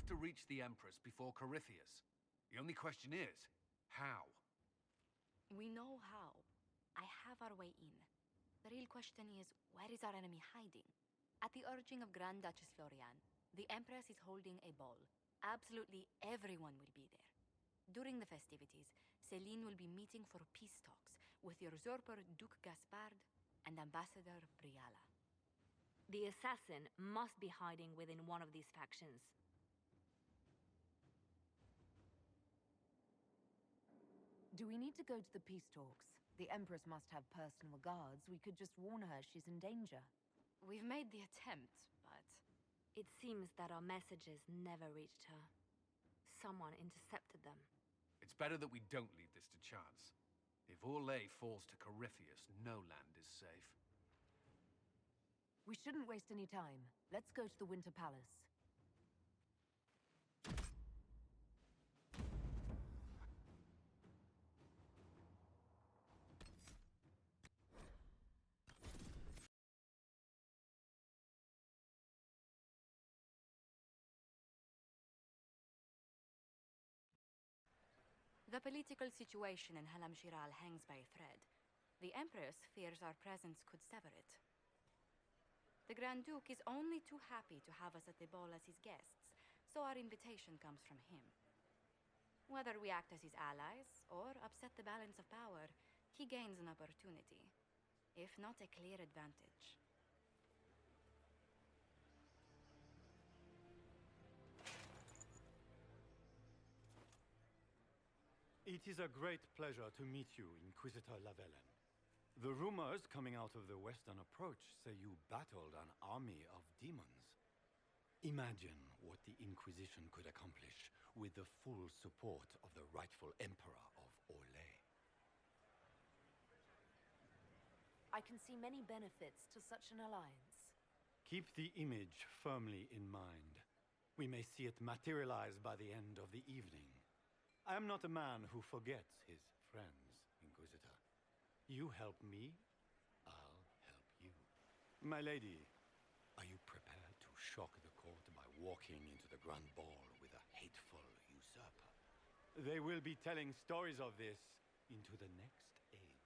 to reach the Empress before Corypheus. The only question is, how? We know how. I have our way in. The real question is, where is our enemy hiding? At the urging of Grand Duchess Florian, the Empress is holding a ball. Absolutely everyone will be there. During the festivities, Céline will be meeting for peace talks with the usurper Duke Gaspard and Ambassador Briala. The assassin must be hiding within one of these factions. Do we need to go to the peace talks? The Empress must have personal guards. We could just warn her she's in danger. We've made the attempt, but... It seems that our messages never reached her. Someone intercepted them. It's better that we don't leave this to chance. If Orlais falls to Corypheus, no land is safe. We shouldn't waste any time. Let's go to the Winter Palace. The political situation in Halam Shiral hangs by a thread. The Empress fears our presence could sever it. The Grand Duke is only too happy to have us at the ball as his guests, so our invitation comes from him. Whether we act as his allies or upset the balance of power, he gains an opportunity, if not a clear advantage. It is a great pleasure to meet you, Inquisitor Lavellen. The rumors coming out of the Western Approach say you battled an army of demons. Imagine what the Inquisition could accomplish with the full support of the rightful Emperor of Orlais. I can see many benefits to such an alliance. Keep the image firmly in mind. We may see it materialize by the end of the evening. I am not a man who forgets his friends, Inquisitor. You help me, I'll help you. My lady, are you prepared to shock the court by walking into the Grand Ball with a hateful usurper? They will be telling stories of this into the next age.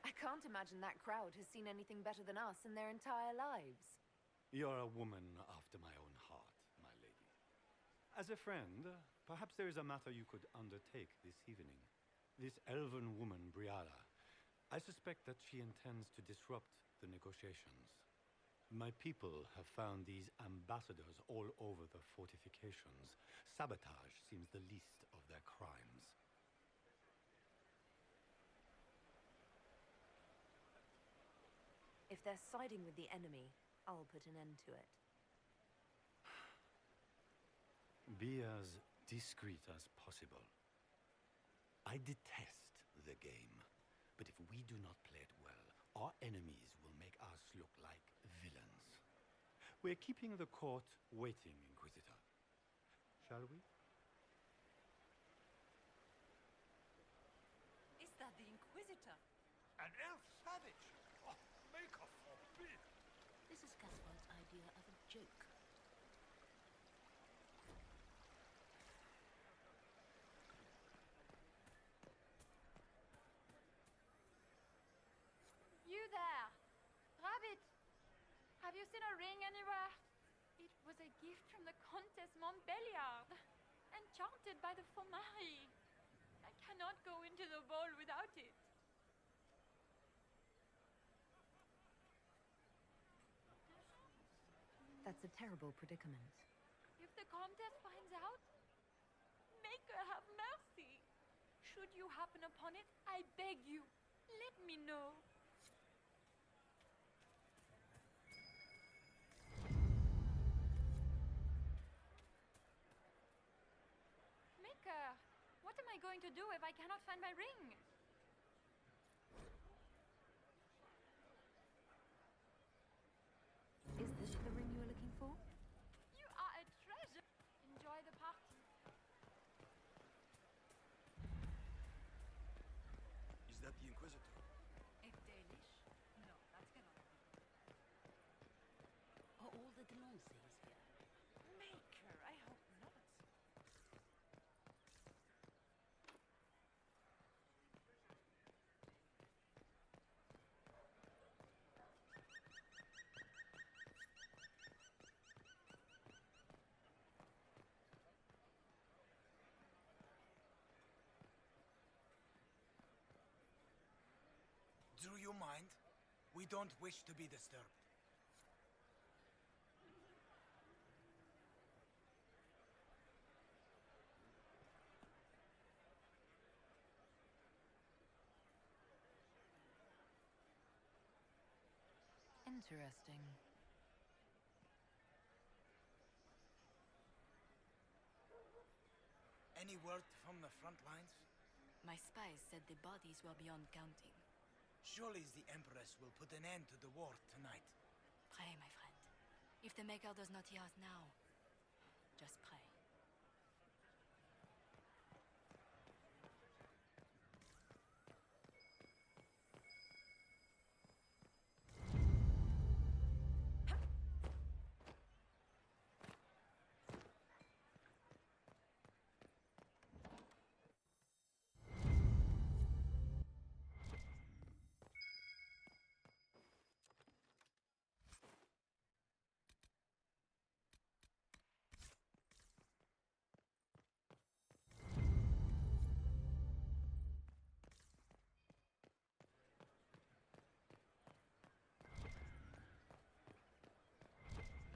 I can't imagine that crowd has seen anything better than us in their entire lives. You're a woman after my own heart, my lady. As a friend, perhaps there is a matter you could undertake this evening. This elven woman, Briala, I suspect that she intends to disrupt the negotiations. My people have found these ambassadors all over the fortifications. Sabotage seems the least of their crimes. If they're siding with the enemy, I'll put an end to it. Be as discreet as possible. I detest the game, but if we do not play it well, our enemies will make us look like villains. We're keeping the court waiting, Inquisitor. Shall we? Is that the Inquisitor? An elf savage? Oh, Maker forbid! This is Gaspard's idea of a joke. You there! Rabbit! Have you seen a ring anywhere? It was a gift from the Countess Montbéliard, enchanted by the Fomari. I cannot go into the ball without it. That's a terrible predicament. If the Countess finds out, make her have mercy. Should you happen upon it, I beg you, let me know. Maker, what am I going to do if I cannot find my ring? Is this the ring you were looking for? You are a treasure. Enjoy the party. Is that the Inquisitor? A Danish? No, that cannot be. the Delancey's here? Maker, I hope not. Do you mind? We don't wish to be disturbed. Interesting. Any word from the front lines? My spies said the bodies were beyond counting. Surely the Empress will put an end to the war tonight. Pray, my friend. If the Maker does not hear us now, just pray.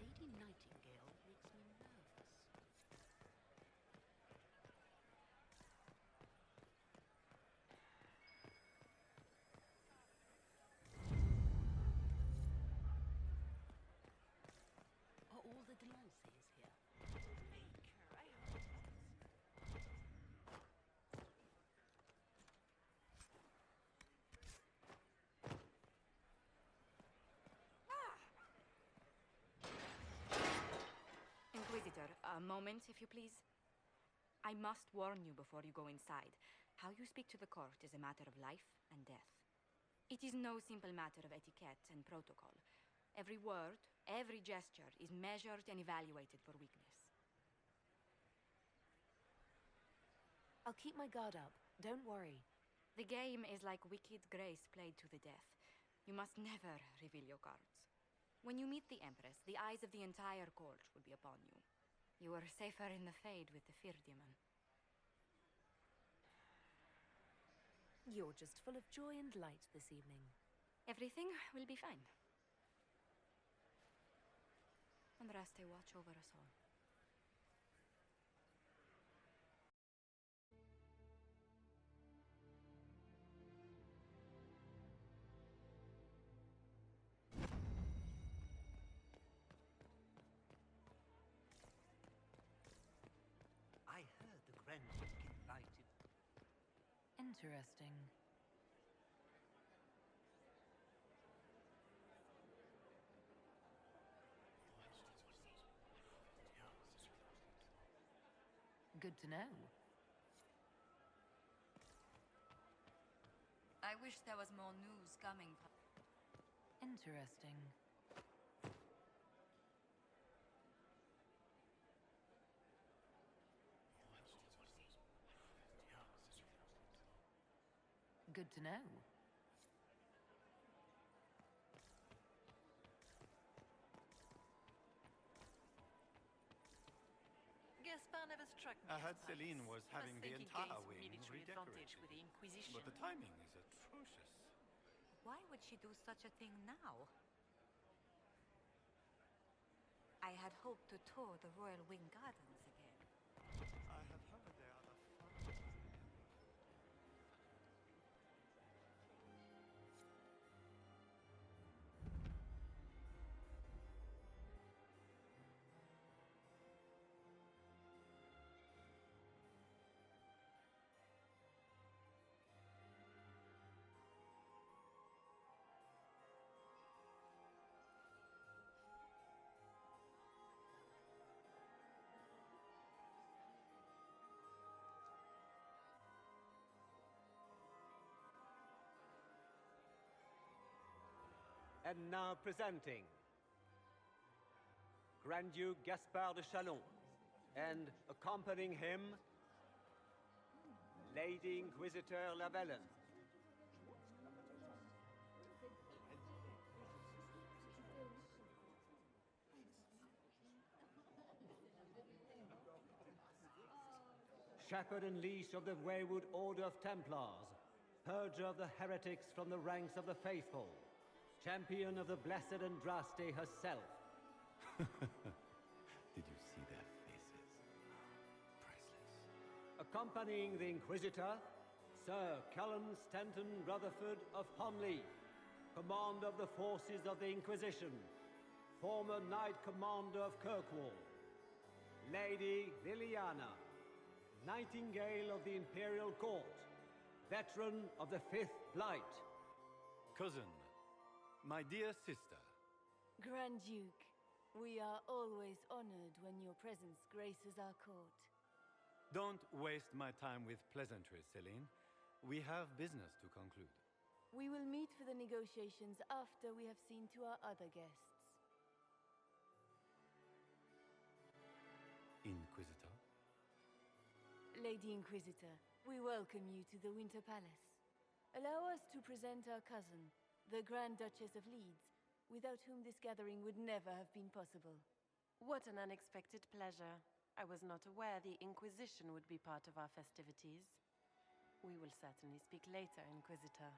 Lady Nightingale makes me nervous. Are all the Delancey's here? Maker, I hope not. Inquisitor, a moment, if you please. I must warn you before you go inside. How you speak to the court is a matter of life and death. It is no simple matter of etiquette and protocol. Every word, every gesture is measured and evaluated for weakness. I'll keep my guard up. Don't worry. The game is like wicked grace played to the death. You must never reveal your cards. When you meet the Empress, the eyes of the entire court will be upon you. You are safer in the Fade with the Fear Demon. You're just full of joy and light this evening. Everything will be fine. And Raste watch over us all. I heard the Grand Duke invited. Interesting. Good to know. I wish there was more news coming from... Interesting. Good to know. Gaspar never struck me I as heard nice. Celine was He having the thinking entire gains wing military advantage redecorated. with the Inquisition. But the timing is atrocious. Why would she do such a thing now? I had hoped to tour the Royal Wing Gardens again. I have heard there are the fun. And now presenting Grand Duke Gaspard de Chalon, and accompanying him, Lady Inquisitor Lavellen. Shepherd and leash of the Wayward Order of Templars, purger of the heretics from the ranks of the faithful, champion of the Blessed Andraste herself. Did you see their faces? Priceless. Accompanying the Inquisitor, Sir Cullen Stanton Rutherford of Homley, Commander of the Forces of the Inquisition, former Knight Commander of Kirkwall, Lady Liliana, Nightingale of the Imperial Court, veteran of the Fifth Blight. Cousin, my dear sister. Grand Duke, we are always honored when your presence graces our court. Don't waste my time with pleasantries, Celine. We have business to conclude. We will meet for the negotiations after we have seen to our other guests. Inquisitor? Lady Inquisitor, we welcome you to the Winter Palace. Allow us to present our cousin, the Grand Duchess of Leeds, without whom this gathering would never have been possible. What an unexpected pleasure. I was not aware the Inquisition would be part of our festivities. We will certainly speak later, Inquisitor.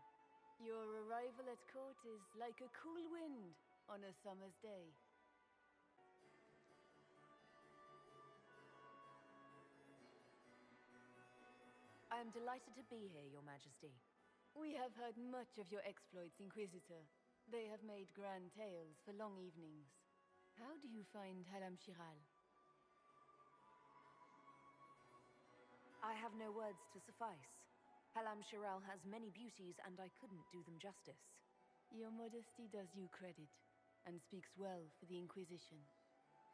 Your arrival at court is like a cool wind on a summer's day. I am delighted to be here, Your Majesty. We have heard much of your exploits, Inquisitor. They have made grand tales for long evenings. How do you find Halam Shiral? I have no words to suffice. Halam Shiral has many beauties, and I couldn't do them justice. Your modesty does you credit, and speaks well for the Inquisition.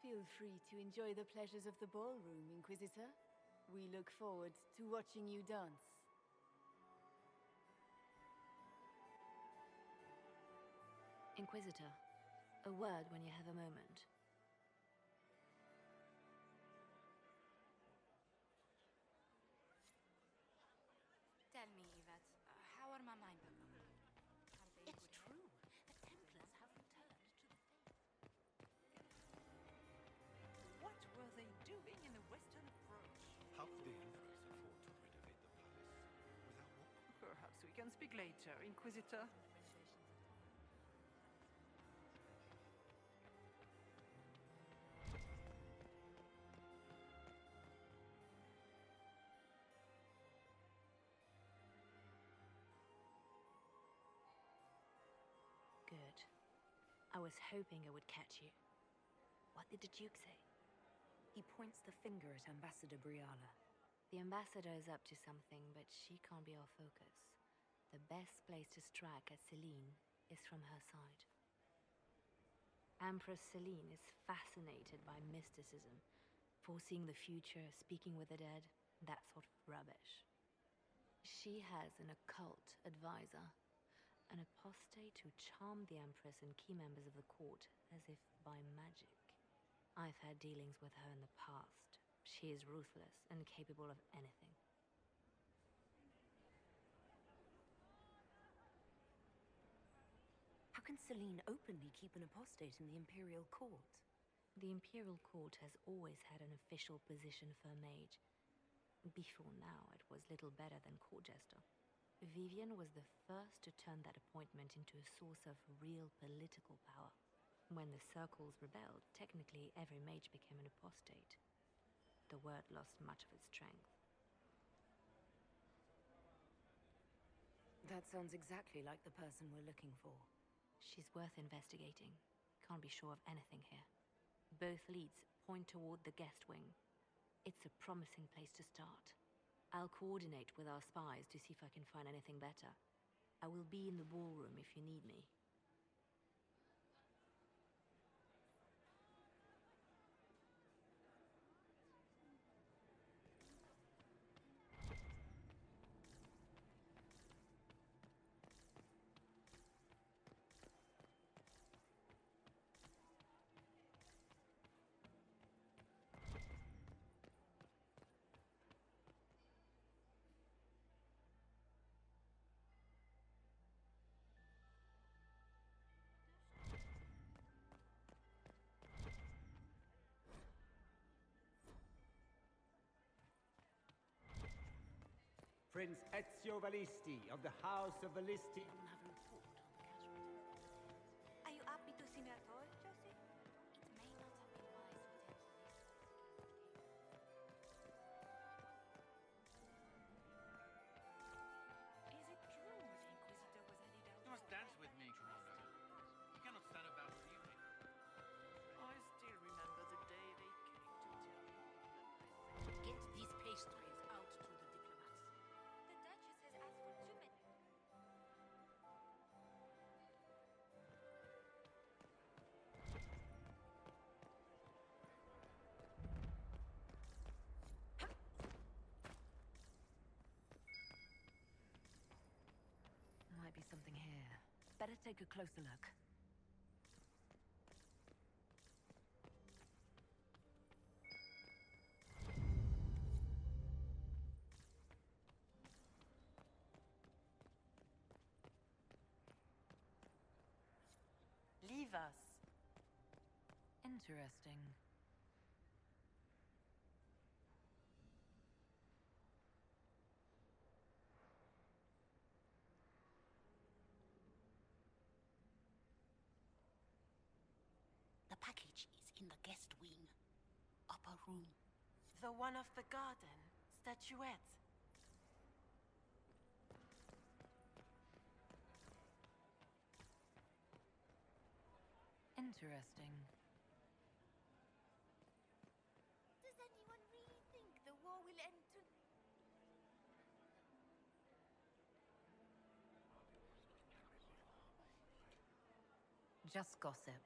Feel free to enjoy the pleasures of the ballroom, Inquisitor. We look forward to watching you dance. Inquisitor, a word when you have a moment. Tell me, Yvette, how are my mind people? Are they It's good? true. The Templars have returned to the faith. What were they doing in the western approach? How could the Empress afford to renovate the palace without war? Perhaps we can speak later, Inquisitor. Good. I was hoping I would catch you. What did the Duke say? He points the finger at Ambassador Briala. The ambassador is up to something, but she can't be our focus. The best place to strike at Celine is from her side. Empress Celine is fascinated by mysticism, foreseeing the future, speaking with the dead, that sort of rubbish. She has an occult advisor, an apostate who charmed the Empress and key members of the court as if by magic. I've had dealings with her in the past. She is ruthless and capable of anything. How can Celine openly keep an apostate in the Imperial Court? The Imperial Court has always had an official position for a mage. Before now, it was little better than court jester. Vivian was the first to turn that appointment into a source of real political power. When the circles rebelled, technically every mage became an apostate. The word lost much of its strength. That sounds exactly like the person we're looking for. She's worth investigating. Can't be sure of anything here. Both leads point toward the guest wing. It's a promising place to start. I'll coordinate with our spies to see if I can find anything better. I will be in the ballroom if you need me. Prince Ezio Valisti of the House of Valisti. Have a report on the casualties. Are you happy to see me at all, Josie? It may not have been wise for them to Is it true the Inquisitor was headed out? You must dance with me, Commander. You cannot stand about all evening. I still remember the day they came to tell me. Get these pastries out to the diplomats. The Duchess has asked for too many. Might be something here. Better take a closer look. Leave us. Interesting. The package is in the guest wing. Upper room. The one of the garden. Statuette. Interesting. Does anyone really think the war will end Just gossip.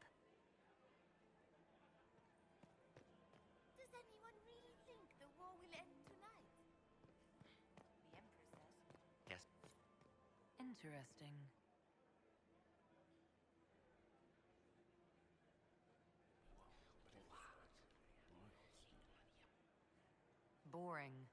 Does anyone really think the war will end tonight? The Empress says. Yes. Interesting. Boring.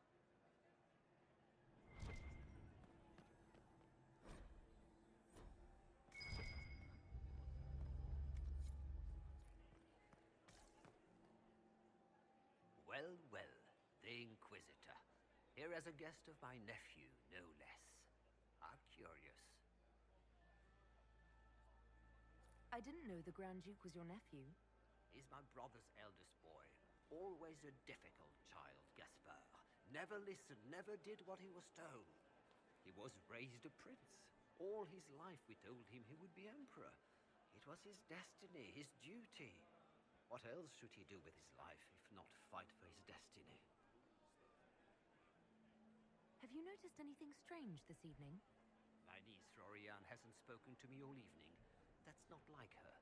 Well, well, the Inquisitor. Here as a guest of my nephew, no less. How curious. I didn't know the Grand Duke was your nephew. He's my brother's eldest boy. Always a difficult child, Gaspar. Never listened, never did what he was told. He was raised a prince. All his life we told him he would be emperor. It was his destiny, his duty. What else should he do with his life if not fight for his destiny? Have you noticed anything strange this evening? My niece Florian hasn't spoken to me all evening. That's not like her.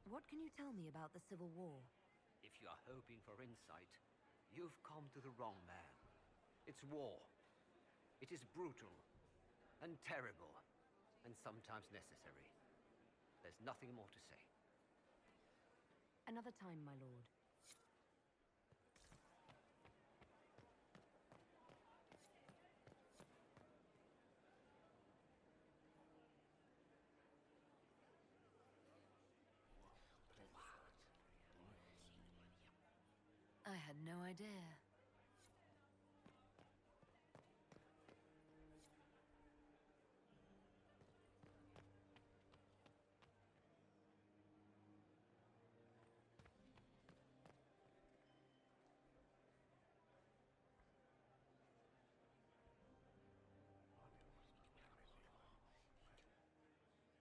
What can you tell me about the Civil War? If you are hoping for insight, you've come to the wrong man. It's war. It is brutal, and terrible, and sometimes necessary. There's nothing more to say. Another time, my lord. I had no idea.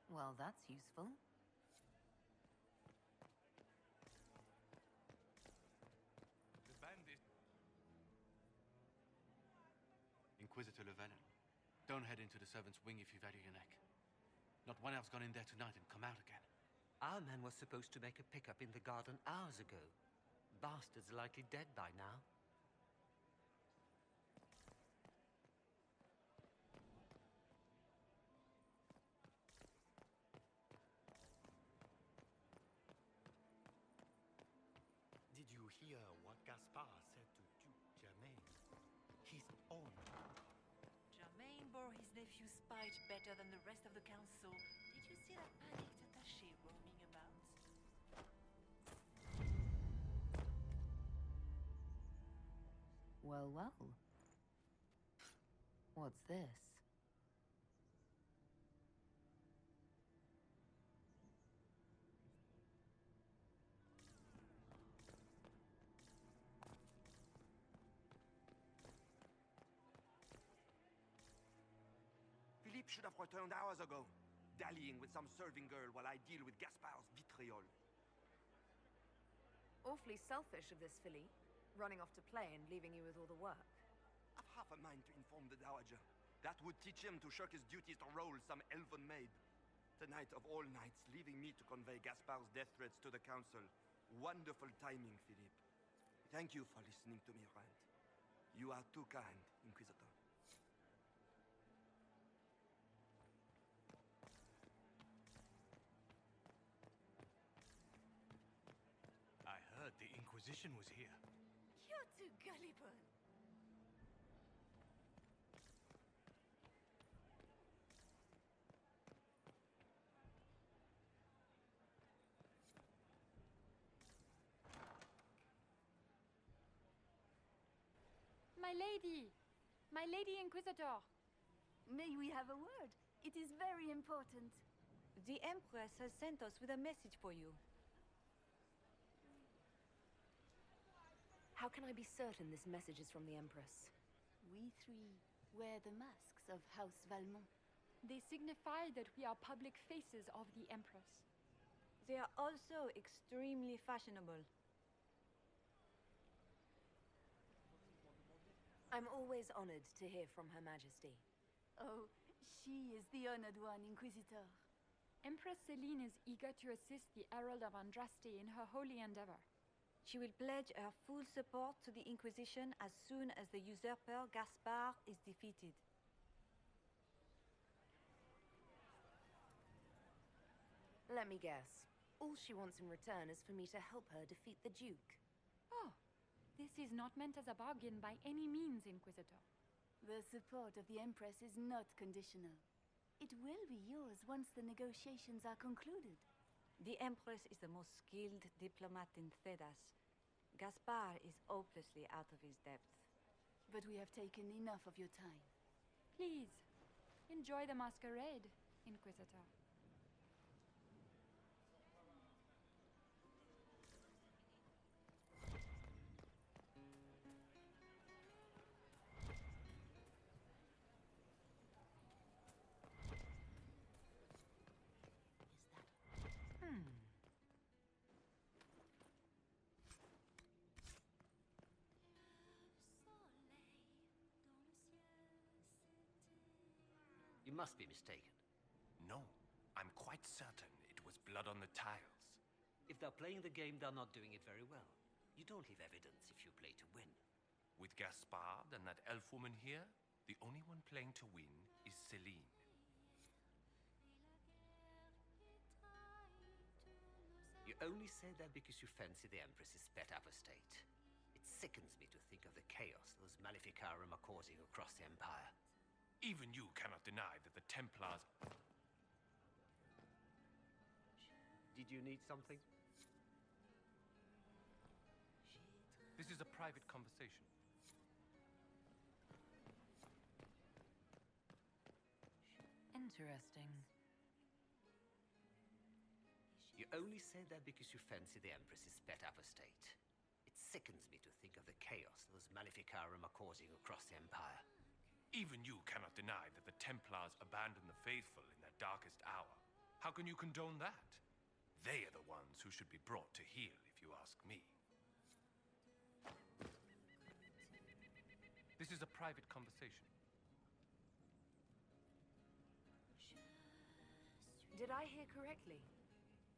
Well, that's useful. The bandit. Inquisitor Llewellyn, don't head into the servants' wing if you value your neck. Not one elf's gone in there tonight and come out again. Our man was supposed to make a pickup in the garden hours ago. Bastard's likely dead by now. Did you hear what Gaspar said to Duke Germain? His own. Germain bore his nephew's spite better than the rest of the council. Did you see that panicked attaché roaming about? Well, well. What's this? Philippe should have returned hours ago, dallying with some serving girl while I deal with Gaspard's vitriol. Awfully selfish of this filly, running off to play and leaving you with all the work. I've half a mind to inform the Dowager. That would teach him to shirk his duties to roll some elven maid. Tonight of all nights, leaving me to convey Gaspard's death threats to the council. Wonderful timing, Philippe. Thank you for listening to me rant. You are too kind, Inquisitor. I heard the Inquisition was here. You're too gullible. My lady Inquisitor. May we have a word? It is very important. The Empress has sent us with a message for you. How can I be certain this message is from the Empress? We three wear the masks of House Valmont. They signify that we are public faces of the Empress. They are also extremely fashionable. I'm always honored to hear from Her Majesty. Oh, she is the honored one, Inquisitor. Empress Celine is eager to assist the Herald of Andraste in her holy endeavor. She will pledge her full support to the Inquisition as soon as the usurper Gaspard is defeated. Let me guess. All she wants in return is for me to help her defeat the Duke. Oh, this is not meant as a bargain by any means, Inquisitor. The support of the Empress is not conditional. It will be yours once the negotiations are concluded. The Empress is the most skilled diplomat in Thedas. Gaspard is hopelessly out of his depth. But we have taken enough of your time. Please, enjoy the masquerade, Inquisitor. You must be mistaken. No, I'm quite certain it was blood on the tiles. If they're playing the game, they're not doing it very well. You don't leave evidence if you play to win. With Gaspard and that elf woman here, the only one playing to win is Celine. You only say that because you fancy the Empress's pet apostate. It sickens me to think of the chaos those Maleficarum are causing across the Empire. Even you cannot deny that the Templars... Did you need something? This is a private conversation. Interesting. You only say that because you fancy the Empress's pet apostate. It sickens me to think of the chaos those Maleficarum are causing across the Empire. Even you cannot deny that the Templars abandoned the faithful in their darkest hour. How can you condone that? They are the ones who should be brought to heel, if you ask me. This is a private conversation. Did I hear correctly?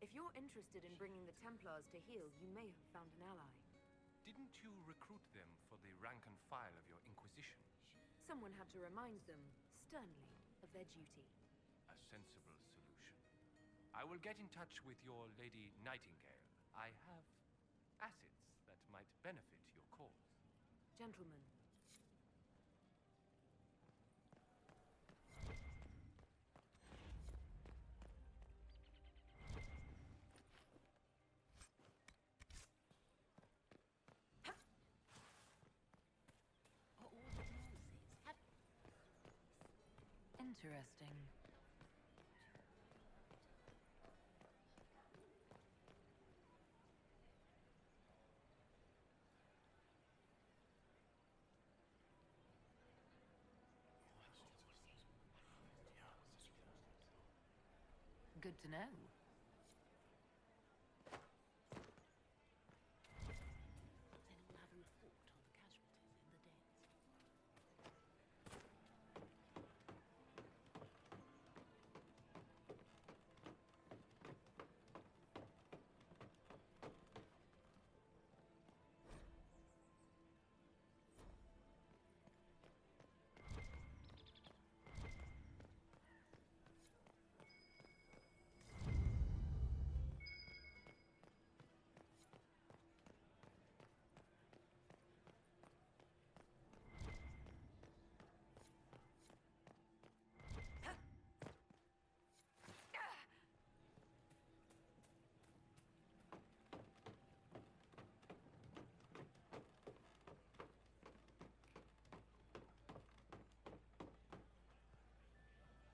If you're interested in bringing the Templars to heel, you may have found an ally. Didn't you recruit them for the rank and file of your Inquisition? Someone had to remind them, sternly, of their duty. A sensible solution. I will get in touch with your Lady Nightingale. I have assets that might benefit your cause. Gentlemen. Interesting. Good to know.